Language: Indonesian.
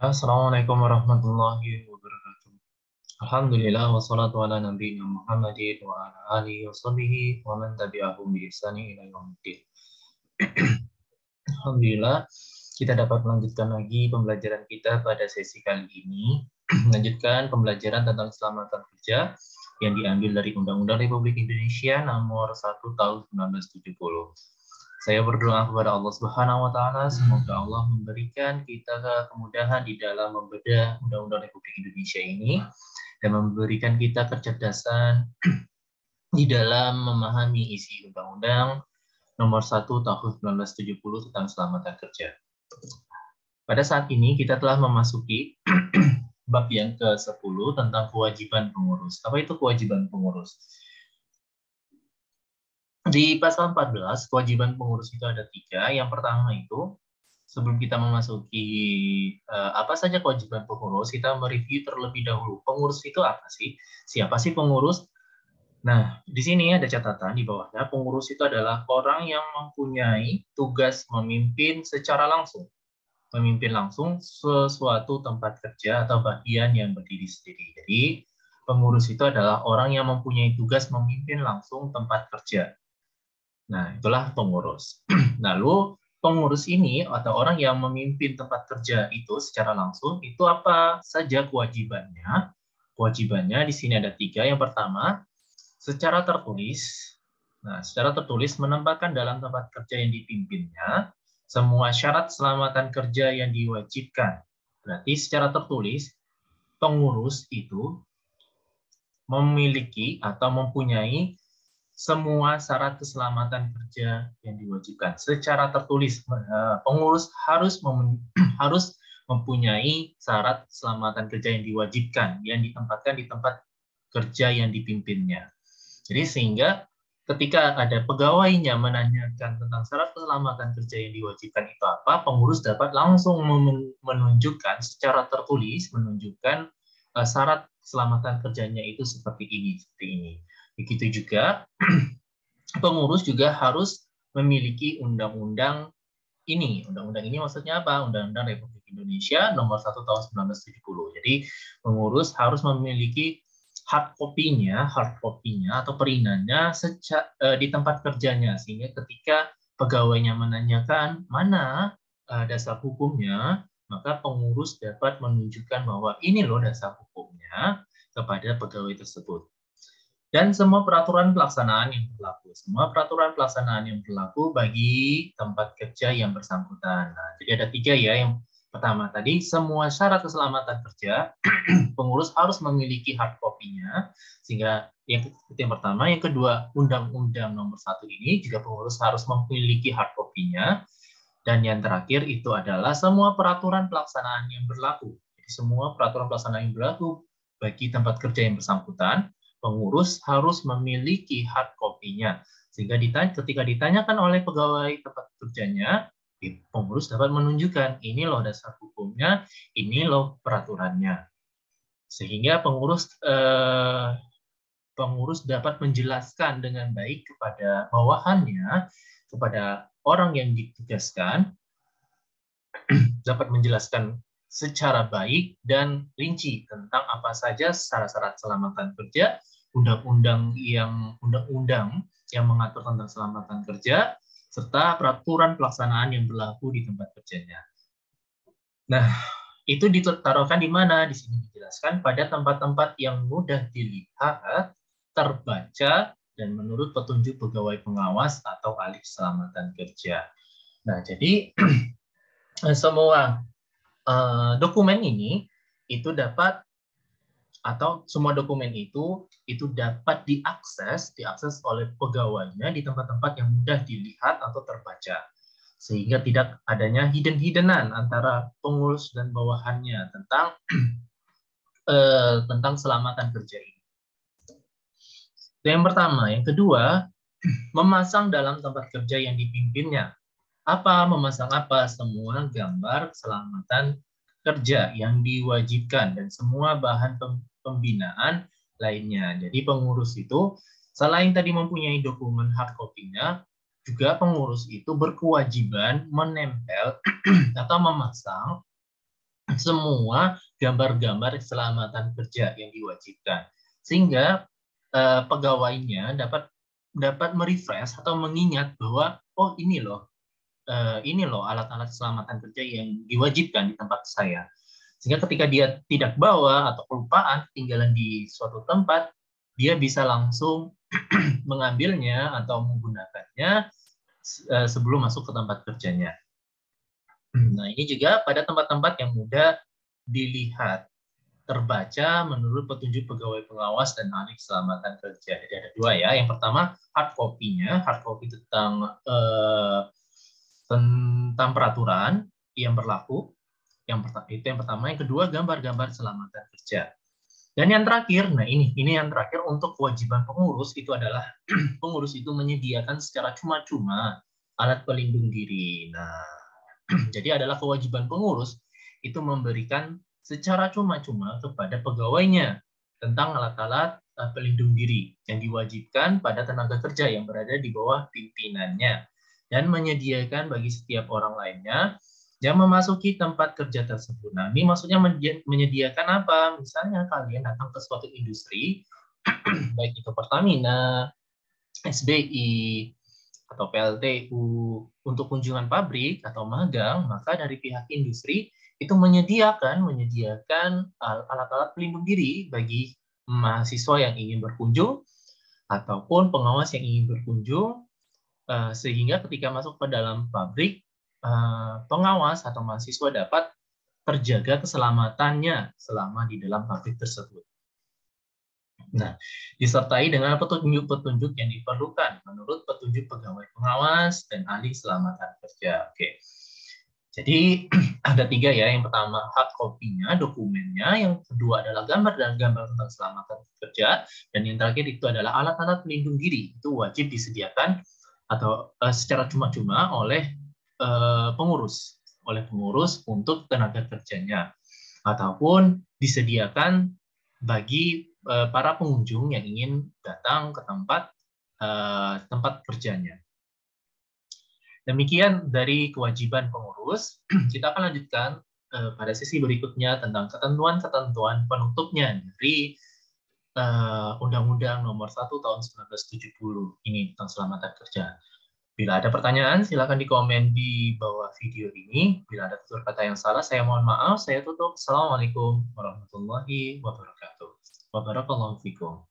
Assalamualaikum warahmatullahi wabarakatuh. Alhamdulillah wassalatu ala nabiyina Muhammadin wa ala alihi wa sahbihi wa man tabi'ahum bi ihsani ila yaumiddin. Alhamdulillah kita dapat melanjutkan lagi pembelajaran kita pada sesi kali ini. Melanjutkan pembelajaran tentang keselamatan kerja yang diambil dari Undang-Undang Republik Indonesia Nomor 1 Tahun 1970. Saya berdoa kepada Allah Subhanahu wa taala semoga Allah memberikan kita kemudahan di dalam membedah Undang-Undang Republik Indonesia ini dan memberikan kita kecerdasan di dalam memahami isi Undang-Undang Nomor 1 Tahun 1970 tentang keselamatan kerja. Pada saat ini kita telah memasuki bab yang ke-10 tentang kewajiban pengurus. Apa itu kewajiban pengurus? Di pasal 14, kewajiban pengurus itu ada 3. Yang pertama itu, sebelum kita memasuki apa saja kewajiban pengurus, kita mereview terlebih dahulu. Pengurus itu apa sih? Siapa sih pengurus? Nah, di sini ada catatan di bawahnya, pengurus itu adalah orang yang mempunyai tugas memimpin secara langsung. Memimpin langsung sesuatu tempat kerja atau bagian yang berdiri sendiri. Jadi, pengurus itu adalah orang yang mempunyai tugas memimpin langsung tempat kerja. Nah, itulah pengurus. Lalu, pengurus ini atau orang yang memimpin tempat kerja itu secara langsung, itu apa saja kewajibannya? Kewajibannya di sini ada 3. Yang pertama, secara tertulis. Nah, secara tertulis menempatkan dalam tempat kerja yang dipimpinnya semua syarat keselamatan kerja yang diwajibkan. Berarti secara tertulis, pengurus itu memiliki atau mempunyai semua syarat keselamatan kerja yang diwajibkan secara tertulis. Pengurus harus mempunyai syarat keselamatan kerja yang diwajibkan yang ditempatkan di tempat kerja yang dipimpinnya. Jadi sehingga ketika ada pegawainya menanyakan tentang syarat keselamatan kerja yang diwajibkan itu apa, pengurus dapat langsung menunjukkan secara tertulis menunjukkan syarat keselamatan kerjanya itu seperti ini, seperti ini. Begitu juga pengurus juga harus memiliki undang-undang ini. Undang-undang ini maksudnya apa? Undang-Undang Republik Indonesia Nomor 1 Tahun 1970. Jadi pengurus harus memiliki hard copy-nya atau peringannya di tempat kerjanya, sehingga ketika pegawainya menanyakan mana dasar hukumnya, maka pengurus dapat menunjukkan bahwa ini loh dasar hukumnya kepada pegawai tersebut. Dan semua peraturan pelaksanaan yang berlaku. Semua peraturan pelaksanaan yang berlaku bagi tempat kerja yang bersangkutan. Nah, jadi ada 3 ya. Yang pertama tadi, semua syarat keselamatan kerja, pengurus harus memiliki hard copy-nya. Sehingga yang pertama. Yang kedua, Undang-Undang Nomor 1 ini juga pengurus harus memiliki hard copy-nya. Dan yang terakhir itu adalah semua peraturan pelaksanaan yang berlaku. Jadi semua peraturan pelaksanaan yang berlaku bagi tempat kerja yang bersangkutan, pengurus harus memiliki hard copy-nya. Sehingga ketika ditanyakan oleh pegawai tempat kerjanya, pengurus dapat menunjukkan, ini loh dasar hukumnya, ini loh peraturannya. Sehingga pengurus dapat menjelaskan dengan baik kepada bawahannya, kepada orang yang ditugaskan, dapat menjelaskan secara baik dan rinci tentang apa saja syarat-syarat keselamatan kerja, undang-undang yang mengatur tentang keselamatan kerja, serta peraturan pelaksanaan yang berlaku di tempat kerjanya. Nah, itu ditaruhkan di mana? Di sini dijelaskan pada tempat-tempat yang mudah dilihat, terbaca, dan menurut petunjuk pegawai pengawas atau ahli keselamatan kerja. Nah, jadi semua dokumen ini itu dapat, atau semua dokumen itu dapat diakses oleh pegawainya di tempat-tempat yang mudah dilihat atau terbaca, sehingga tidak adanya hidden-hiddenan antara pengurus dan bawahannya tentang keselamatan kerja ini. Itu yang pertama. Yang kedua, memasang dalam tempat kerja yang dipimpinnya. Memasang apa? Semua gambar keselamatan kerja yang diwajibkan dan semua bahan pembinaan lainnya. Jadi pengurus itu selain tadi mempunyai dokumen hard copy-nya, juga pengurus itu berkewajiban menempel atau memasang semua gambar-gambar keselamatan kerja yang diwajibkan, sehingga pegawainya dapat merefresh atau mengingat bahwa oh ini loh alat-alat keselamatan kerja yang diwajibkan di tempat saya. Sehingga ketika dia tidak bawa atau kelupaan tinggalan di suatu tempat, dia bisa langsung mengambilnya atau menggunakannya sebelum masuk ke tempat kerjanya. Nah, ini juga pada tempat-tempat yang mudah dilihat, terbaca menurut petunjuk pegawai pengawas dan ahli keselamatan kerja. Jadi ada dua ya. Yang pertama hard copy-nya, hard copy tentang peraturan yang berlaku. Yang pertama. Yang kedua gambar-gambar keselamatan kerja. Dan yang terakhir, nah ini yang terakhir untuk kewajiban pengurus itu adalah pengurus itu menyediakan secara cuma-cuma alat pelindung diri. Nah, jadi adalah kewajiban pengurus itu memberikan secara cuma-cuma kepada pegawainya tentang alat-alat pelindung diri yang diwajibkan pada tenaga kerja yang berada di bawah pimpinannya dan menyediakan bagi setiap orang lainnya yang memasuki tempat kerja tersebut. Nah, ini maksudnya menyediakan apa? Misalnya kalian datang ke suatu industri, baik itu Pertamina, SBI, atau PLTU, untuk kunjungan pabrik atau magang, maka dari pihak industri itu menyediakan alat-alat pelindung diri bagi mahasiswa yang ingin berkunjung ataupun pengawas yang ingin berkunjung, sehingga ketika masuk ke dalam pabrik, pengawas atau mahasiswa dapat terjaga keselamatannya selama di dalam pabrik tersebut. Nah, disertai dengan petunjuk-petunjuk yang diperlukan menurut petunjuk pegawai pengawas dan ahli keselamatan kerja. Oke. Jadi ada 3 ya. Yang pertama hard copy-nya, dokumennya. Yang kedua adalah gambar dan gambar tentang keselamatan kerja. Dan yang terakhir itu adalah alat-alat pelindung diri. Itu wajib disediakan atau secara cuma-cuma oleh pengurus untuk tenaga kerjanya, ataupun disediakan bagi para pengunjung yang ingin datang ke tempat kerjanya. Demikian dari kewajiban pengurus. Kita akan lanjutkan pada sesi berikutnya tentang ketentuan-ketentuan penutupnya dari Undang-Undang Nomor 1 Tahun 1970 ini tentang keselamatan kerja. Bila ada pertanyaan, silakan dikomen di bawah video ini. Bila ada tutur kata yang salah, saya mohon maaf. Saya tutup. Assalamualaikum warahmatullahi wabarakatuh. Wabarakallahu fikum.